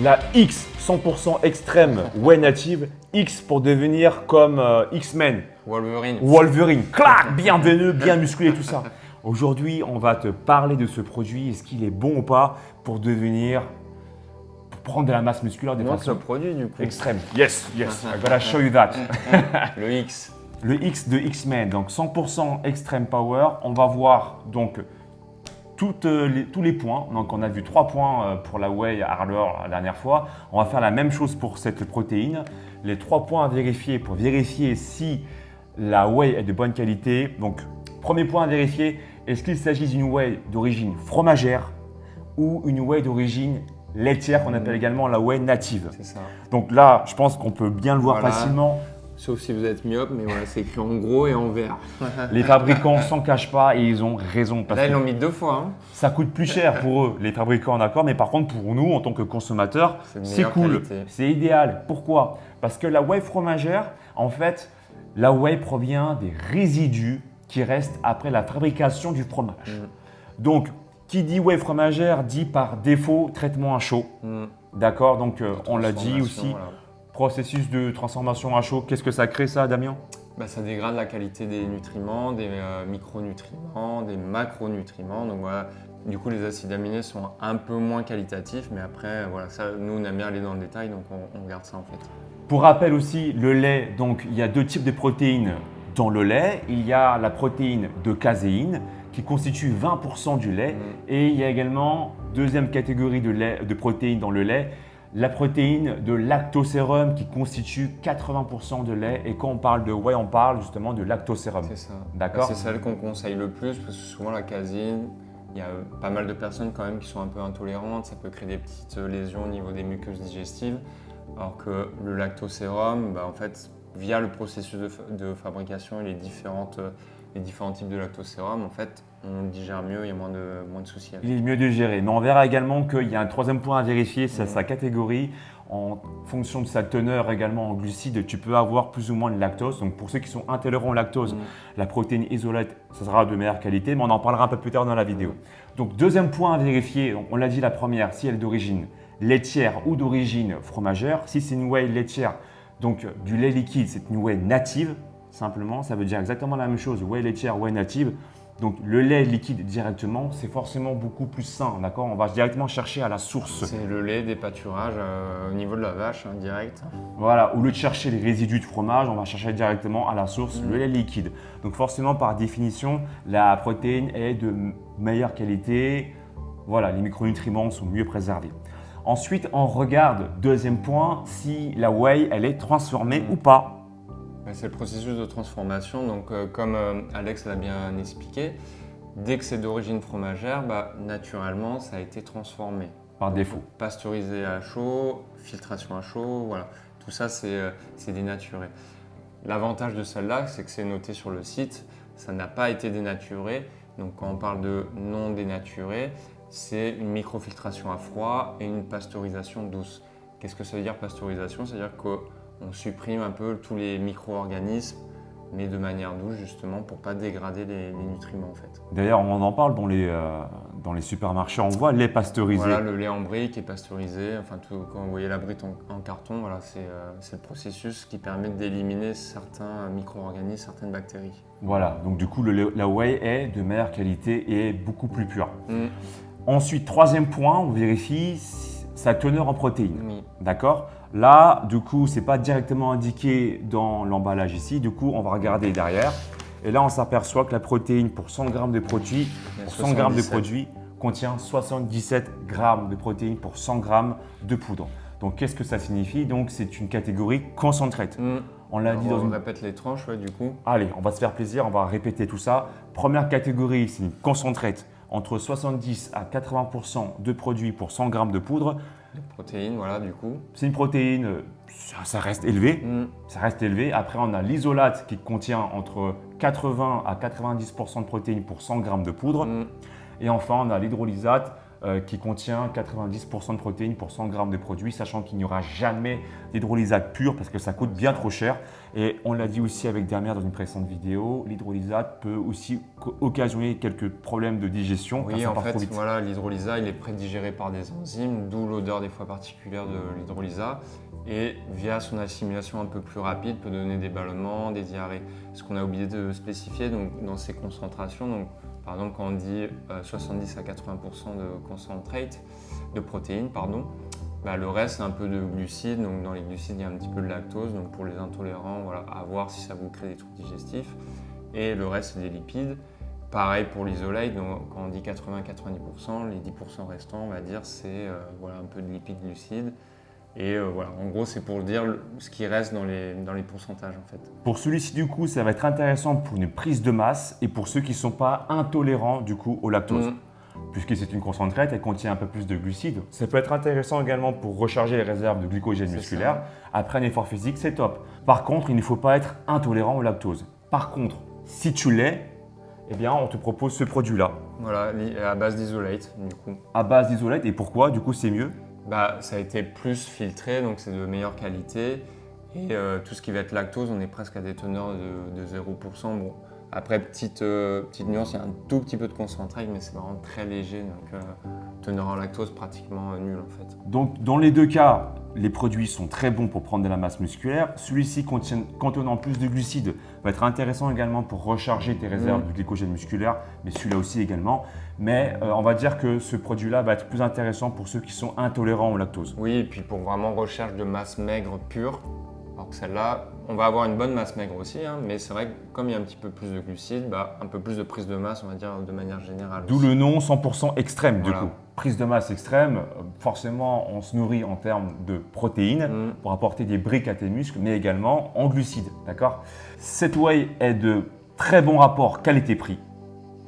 La X 100% extrême whey native. X pour devenir comme X-Men. Wolverine. Clac, bien veineux, bien musclé, tout ça. Aujourd'hui, on va te parler de ce produit. Est-ce qu'il est bon ou pas pour prendre de la masse musculaire de façon le produit du coup. extrême. Yes. I gotta show you that. Le X. Le X de X-Men, donc 100% extreme power. On va voir donc tous les points. Donc on a vu 3 points pour la whey harder la dernière fois. On va faire la même chose pour cette protéine. Les 3 points à vérifier pour vérifier si la whey est de bonne qualité. Donc premier point à vérifier, est-ce qu'il s'agit d'une whey d'origine fromagère ou une whey d'origine laitière qu'on appelle également la whey native. C'est ça. Donc là, je pense qu'on peut bien le voir facilement. Sauf si vous êtes myope, mais voilà, c'est écrit en gros et en vert. Les fabricants s'en cachent pas et ils ont raison. Parce Là, ils que l'ont mis 2 fois. Hein. ça coûte plus cher pour eux, les fabricants, d'accord. Mais par contre, pour nous, en tant que consommateurs, c'est cool. C'est idéal. Pourquoi? Parce que la whey fromagère, en fait, la whey provient des résidus qui restent après la fabrication du fromage. Donc, qui dit whey fromagère dit par défaut traitement à chaud. D'accord? Donc, on l'a dit aussi. Voilà. Processus de transformation à chaud, qu'est-ce que ça crée ça, Damien? Ça dégrade la qualité des nutriments, des micronutriments, des macronutriments. Donc voilà, du coup les acides aminés sont un peu moins qualitatifs, mais après voilà, ça, nous on aime bien aller dans le détail, donc on regarde ça en fait. Pour rappel aussi, le lait, donc il y a 2 types de protéines dans le lait. Il y a la protéine de caséine qui constitue 20% du lait et il y a également deuxième catégorie de protéines dans le lait. La protéine de lactosérum qui constitue 80% de lait. Et quand on parle de whey, on parle justement de lactosérum. C'est ça. D'accord. C'est celle qu'on conseille le plus parce que souvent la caséine, il y a pas mal de personnes quand même qui sont un peu intolérantes. Ça peut créer des petites lésions au niveau des muqueuses digestives. Alors que le lactosérum, en fait, via le processus de fabrication et les différents types de lactosérum, en fait, on le digère mieux, il y a moins de soucis. Il est mieux de gérer. Mais on verra également qu'il y a un 3e point à vérifier, c'est sa catégorie. En fonction de sa teneur également en glucides, tu peux avoir plus ou moins de lactose. Donc pour ceux qui sont intolérants au lactose, la protéine isolate, ça sera de meilleure qualité, mais on en parlera un peu plus tard dans la vidéo. Donc 2e point à vérifier, donc, on l'a dit la première, si elle est d'origine laitière ou d'origine fromagère. Si c'est une whey laitière, donc du lait liquide, c'est une whey native. Simplement, ça veut dire exactement la même chose, whey laitière, whey native. Donc le lait liquide directement, c'est forcément beaucoup plus sain, d'accord? On va directement chercher à la source. C'est le lait des pâturages au niveau de la vache, direct. Voilà, au lieu de chercher les résidus de fromage, on va chercher directement à la source le lait liquide. Donc forcément, par définition, la protéine est de meilleure qualité. Voilà, les micronutriments sont mieux préservés. Ensuite, on regarde, 2e point, si la whey, elle est transformée ou pas. C'est le processus de transformation. Donc, comme Alex l'a bien expliqué, dès que c'est d'origine fromagère, naturellement, ça a été transformé. Par défaut. Pasteurisé à chaud, filtration à chaud, voilà. Tout ça, c'est dénaturé. L'avantage de celle-là, c'est que c'est noté sur le site, ça n'a pas été dénaturé. Donc, quand on parle de non dénaturé, c'est une microfiltration à froid et une pasteurisation douce. Qu'est-ce que ça veut dire pasteurisation? C'est-à-dire qu'on supprime un peu tous les micro-organismes, mais de manière douce justement pour ne pas dégrader les nutriments en fait. D'ailleurs, on en parle dans les supermarchés, on voit lait pasteurisé. Voilà, le lait en brique est pasteurisé, enfin quand vous voyez la brique en carton, voilà, c'est le processus qui permet d'éliminer certains micro-organismes, certaines bactéries. Voilà, donc du coup la whey est de meilleure qualité et beaucoup plus pure. Ensuite, 3e point, on vérifie sa teneur en protéines. D'accord? Là, du coup, ce n'est pas directement indiqué dans l'emballage ici. Du coup, on va regarder derrière. Et là, on s'aperçoit que la protéine pour 100 g de produit, contient 77 g de protéines pour 100 g de poudre. Donc, qu'est-ce que ça signifie? Donc, c'est une catégorie concentrate. On répète les tranches, du coup. Allez, on va se faire plaisir, on va répéter tout ça. Première catégorie, c'est une concentrate. Entre 70 à 80% de produits pour 100 g de poudre. De protéines, voilà, du coup. C'est une protéine, ça reste élevé. Ça reste élevé. Après, on a l'isolate qui contient entre 80 à 90% de protéines pour 100 g de poudre. Et enfin, on a l'hydrolysate qui contient 90% de protéines pour 100 grammes de produit, sachant qu'il n'y aura jamais d'hydrolysate pure parce que ça coûte bien trop cher. Et on l'a dit aussi avec Damien dans une précédente vidéo, l'hydrolysate peut aussi occasionner quelques problèmes de digestion. Oui, en fait, voilà, l'hydrolysa, il est prédigéré par des enzymes, d'où l'odeur des fois particulière de l'hydrolysa. Et via son assimilation un peu plus rapide, peut donner des ballonnements, des diarrhées. Ce qu'on a oublié de spécifier donc, dans ces concentrations, donc, par exemple quand on dit 70 à 80% de concentrate, de protéines, pardon, bah, le reste c'est un peu de glucides. Donc dans les glucides il y a un petit peu de lactose, donc pour les intolérants, voilà, à voir si ça vous crée des troubles digestifs. Et le reste c'est des lipides. Pareil pour l'isolate, donc quand on dit 80-90%, les 10% restants, on va dire, c'est voilà, un peu de lipides glucides. Et voilà, en gros, c'est pour dire ce qui reste dans les pourcentages en fait. Pour celui-ci, du coup, ça va être intéressant pour une prise de masse et pour ceux qui ne sont pas intolérants du coup au lactose. Puisque c'est une concentrate, elle contient un peu plus de glucides. Ça peut être intéressant également pour recharger les réserves de glycogène musculaire. Après un effort physique, c'est top. Par contre, il ne faut pas être intolérant au lactose. Par contre, si tu l'es, eh bien, on te propose ce produit-là. Voilà, à base d'isolate, du coup. À base d'isolate, et pourquoi? Du coup, c'est mieux? Bah, ça a été plus filtré, donc c'est de meilleure qualité. Et tout ce qui va être lactose, on est presque à des teneurs de 0%. Bon, après, petite nuance, il y a un tout petit peu de concentré, mais c'est vraiment très léger. Donc, teneur en lactose pratiquement nulle en fait. Donc, dans les deux cas, les produits sont très bons pour prendre de la masse musculaire. Celui-ci contenant plus de glucides va être intéressant également pour recharger tes réserves de glycogène musculaire, mais celui-là aussi également. Mais on va dire que ce produit-là va être plus intéressant pour ceux qui sont intolérants au lactose. Oui, et puis pour vraiment recherche de masse maigre pure, alors que celle-là, on va avoir une bonne masse maigre aussi, hein, mais c'est vrai que comme il y a un petit peu plus de glucides, bah, un peu plus de prise de masse, on va dire de manière générale. D'où le nom 100% extrême Voilà. du coup. Prise de masse extrême, forcément on se nourrit en termes de protéines pour apporter des briques à tes muscles, mais également en glucides, d'accord? Cette whey est de très bon rapport qualité-prix.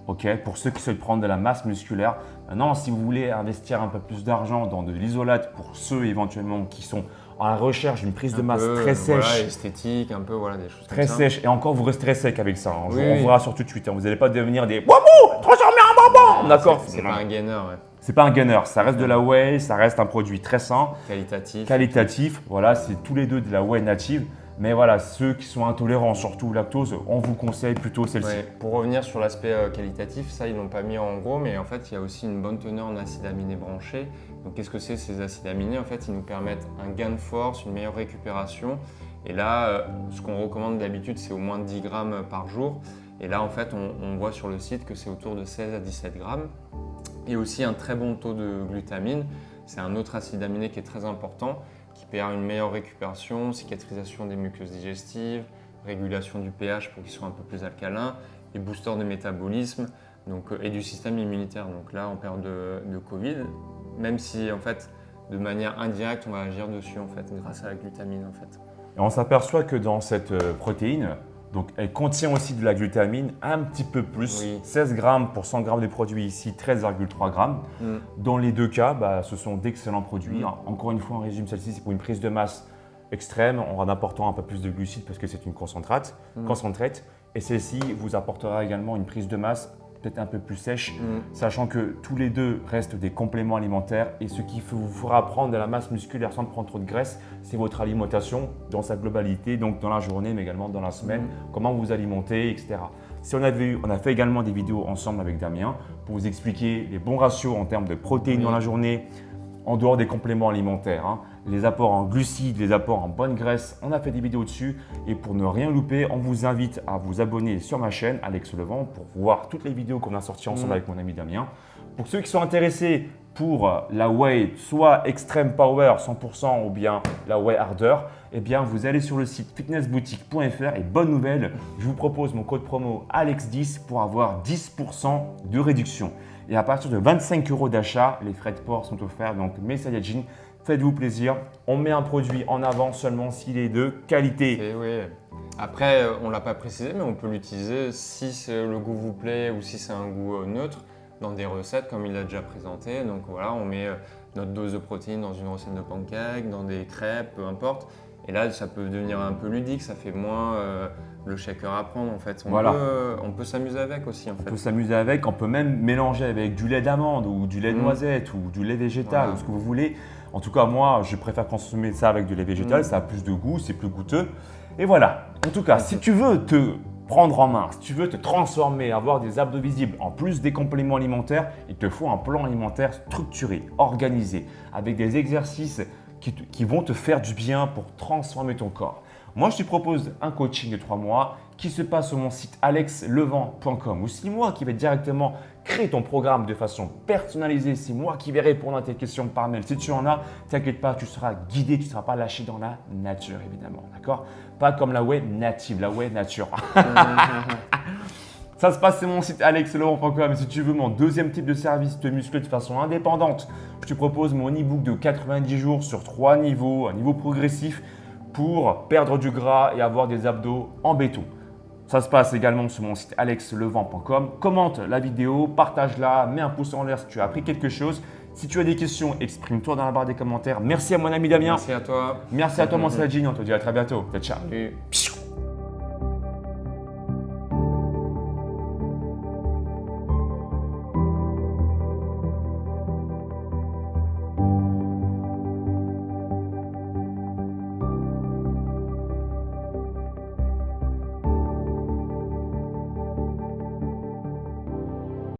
Okay, pour ceux qui souhaitent prendre de la masse musculaire. Maintenant, si vous voulez investir un peu plus d'argent dans de l'isolate pour ceux éventuellement qui sont à la recherche d'une prise de masse très sèche, voilà, esthétique, un peu voilà, des choses très comme sèche, et encore vous resterez sec avec ça. Hein. Oui, on oui. vous rassure tout de suite. Hein. Vous n'allez pas devenir des wabou transformés en bonbons. D'accord. C'est pas un gainer, ouais. C'est pas un gunner, ça reste de la whey, ça reste un produit très sain, qualitatif. Voilà, c'est tous les deux de la whey native. Mais voilà, ceux qui sont intolérants, surtout au lactose, on vous conseille plutôt celle-ci. Ouais, pour revenir sur l'aspect qualitatif, ça ils l'ont pas mis en gros, mais en fait il y a aussi une bonne teneur en acides aminés branchés. Donc qu'est-ce que c'est ces acides aminés? En fait, ils nous permettent un gain de force, une meilleure récupération. Et là, ce qu'on recommande d'habitude, c'est au moins 10 grammes par jour. Et là, en fait, on voit sur le site que c'est autour de 16 à 17 grammes. Et aussi un très bon taux de glutamine. C'est un autre acide aminé qui est très important, qui permet une meilleure récupération, cicatrisation des muqueuses digestives, régulation du pH pour qu'il soit un peu plus alcalin, et booster de métabolisme donc, et du système immunitaire. Donc là, en période de Covid, même si en fait, de manière indirecte, on va agir dessus en fait, grâce à la glutamine en fait. Et on s'aperçoit que dans cette protéine, donc elle contient aussi de la glutamine, un petit peu plus, 16 grammes pour 100 grammes de produits ici, 13,3 grammes. Dans les deux cas, ce sont d'excellents produits. Encore une fois, on résume, celle-ci c'est pour une prise de masse extrême, en apportant un peu plus de glucides parce que c'est une concentrate. Et celle-ci vous apportera également une prise de masse peut-être un peu plus sèche, sachant que tous les deux restent des compléments alimentaires et ce qui vous fera prendre de la masse musculaire sans prendre trop de graisse, c'est votre alimentation dans sa globalité, donc dans la journée mais également dans la semaine, comment vous alimentez, etc. Si on a fait également des vidéos ensemble avec Damien pour vous expliquer les bons ratios en termes de protéines dans la journée, en dehors des compléments alimentaires, hein, les apports en glucides, les apports en bonne graisse, on a fait des vidéos dessus. Et pour ne rien louper, on vous invite à vous abonner sur ma chaîne, Alex Levent, pour voir toutes les vidéos qu'on a sorties ensemble avec mon ami Damien. Pour ceux qui sont intéressés pour la whey, soit Extreme Power 100% ou bien la whey Harder, eh bien vous allez sur le site fitnessboutique.fr et bonne nouvelle, je vous propose mon code promo ALEX10 pour avoir 10% de réduction. Et à partir de 25 € d'achat, les frais de port sont offerts, donc Messaging, faites-vous plaisir. On met un produit en avant seulement s'il est de qualité. Et oui. Après, on ne l'a pas précisé, mais on peut l'utiliser si le goût vous plaît ou si c'est un goût neutre dans des recettes comme il l'a déjà présenté. Donc voilà, on met notre dose de protéines dans une recette de pancake, dans des crêpes, peu importe. Et là, ça peut devenir un peu ludique, ça fait moins le shaker à prendre en fait. Voilà. On peut s'amuser avec aussi en On fait. peut s'amuser avec, on peut même mélanger avec du lait d'amande ou du lait de noisette ou du lait végétal Voilà. ou ce que vous voulez. En tout cas, moi, je préfère consommer ça avec du lait végétal, ça a plus de goût, c'est plus goûteux. Et voilà. En tout cas, si tu veux te prendre en main, si tu veux te transformer, avoir des abdos visibles, en plus des compléments alimentaires, il te faut un plan alimentaire structuré, organisé, avec des exercices qui vont te faire du bien pour transformer ton corps. Moi, je te propose un coaching de 3 mois qui se passe sur mon site alexlevent.com ou c'est moi qui vais directement créer ton programme de façon personnalisée. C'est moi qui vais répondre à tes questions par mail. Si tu en as, t'inquiète pas, tu seras guidé, tu ne seras pas lâché dans la nature, évidemment. D'accord? Pas comme la whey native, la whey nature. Ça se passe sur mon site alexlevent.com. Si tu veux mon deuxième type de service, te muscler de façon indépendante, je te propose mon e-book de 90 jours sur 3 niveaux, un niveau progressif pour perdre du gras et avoir des abdos en béton. Ça se passe également sur mon site alexlevent.com. Commente la vidéo, partage-la, mets un pouce en l'air si tu as appris quelque chose. Si tu as des questions, exprime-toi dans la barre des commentaires. Merci à mon ami Damien. Merci à toi. Merci à toi, mon Sajin. On te dit à très bientôt. Ciao. Salut.